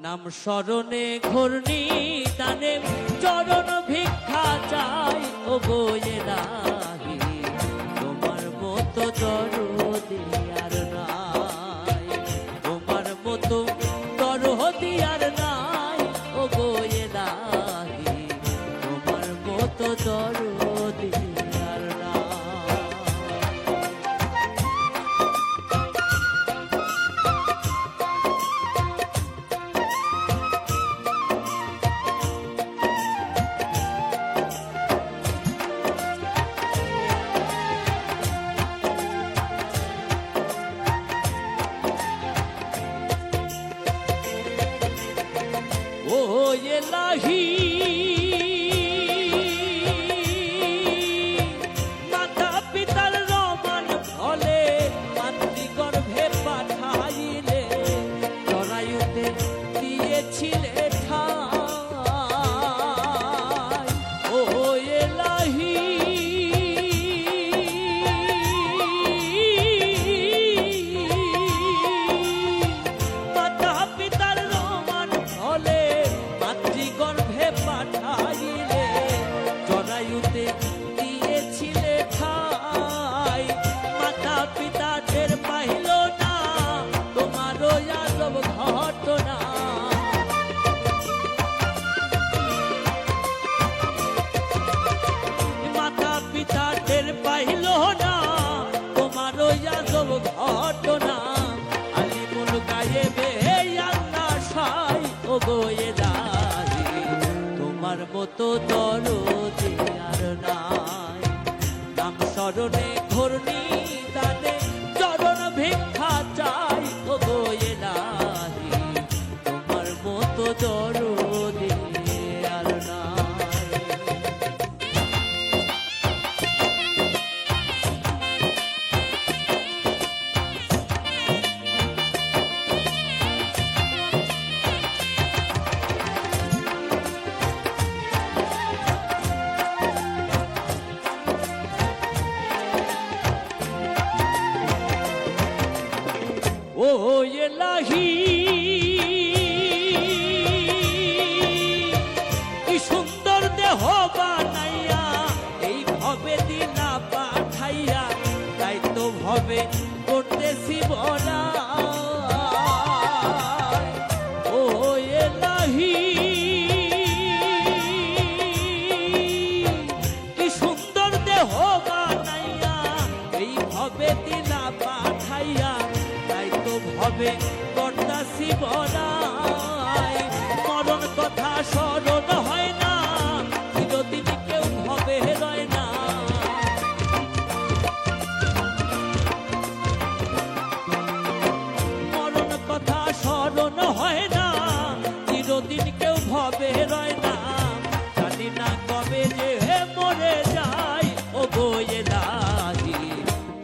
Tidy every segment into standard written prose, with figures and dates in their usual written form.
নাম স্মরণে ঘূর্ণি দানে চরণ ভিক্ষা চাই ও গো এলাহি, তোমার মতো দরদি আর নাই, তোমার মতো দরদি আর নাই ও গো এলাহি, তোমার মতো দরদি আর নাই। ও এলাহি মাতা পিতার রমান ফলে মাতৃগর্ভে পাঠাইলে, জরায়ুতে দিয়েছিলে ঠাই। ও এলাহি মাতা পিতার রমান ফলে মাতৃগর্ভে পাঠাইলে, জরায়ুতে দিয়েছিলে ঠাই। মাতা পিতা টের পাইল না তোমারও আজব ঘটনা, মাতা পিতা টের পাইল না তোমারও আজব ঘটনা। আলিমুল গায়েবে আল্লাহ সাই ও গো এলাহি, তোমার মতো দরদি আর নাই। নাম স্মরণে ঘূর্ণি দানে চরণ ভিক্ষা চাই ও গো এলাহি, তোমার মতো দরদি আর নাই। ও এলাহি কি সুন্দর দেহ বানাইয়া এই ভবে দিলা পাঠাইয়া, তাই তো ভবে করতেছি বড়াই। ও এলাহি কি সুন্দর দেহ বানাইয়া এই ভবে দিলা পাঠাইয়া, হবে করতাছি বড়াই। মরণ কথা স্মরণ হয় না, চিরদিন কেউ হবে রয় না। মরণ কথা স্মরণ হয় না, চিরদিন কেউ হবে রয় না। জানি না কবে যে মরে যায় ও গো এলাহি,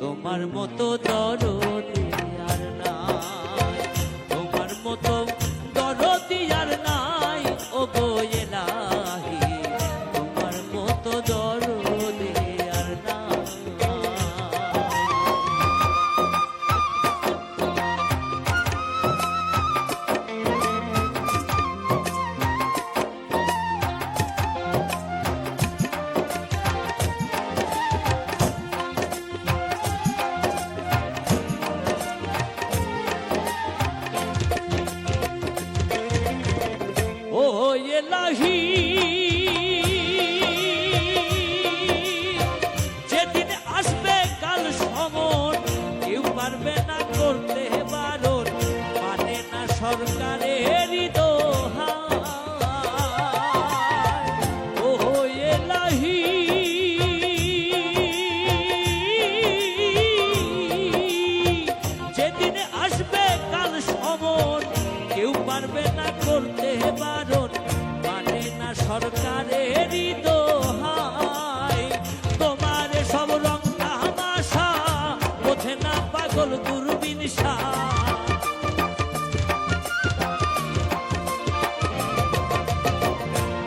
তোমার মতো দরদি আর নাই, তোমার মতো দরদি আর নাই ও গো এলাহি, তোমার মতো দরদি আর নাই। ও এলাহি যেদিন আসবে কাল সমন, কেউ পারবে না করতে বারণ, মানে না সরকারের দোহাই। ও এলাহি যেদিন আসবে কাল সমন, কেউ পারবে না করতে বারণ, মানে না সরকারের দোহাই। তোমার সব রং তামাশা বোঝে না পাগল দূরবীন শাহ,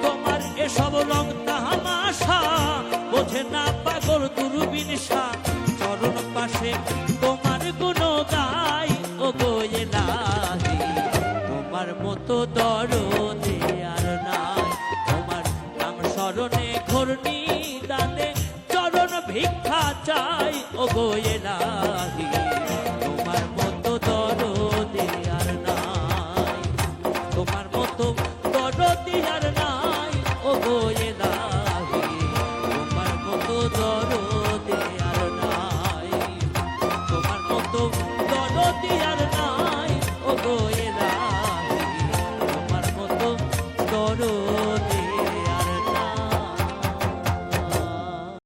তোমার এসব রং তামাশা বোঝে না পাগল দূরবীন শাহ। চরণ পাশে তোমার গুণ গাই ও গো এলাহি, তোমার মতো দরদে আর নাই। তোমার নাম স্মরণে ঘূর্ণি দানে চরণ ভিক্ষা চাই ও গো এলাহি।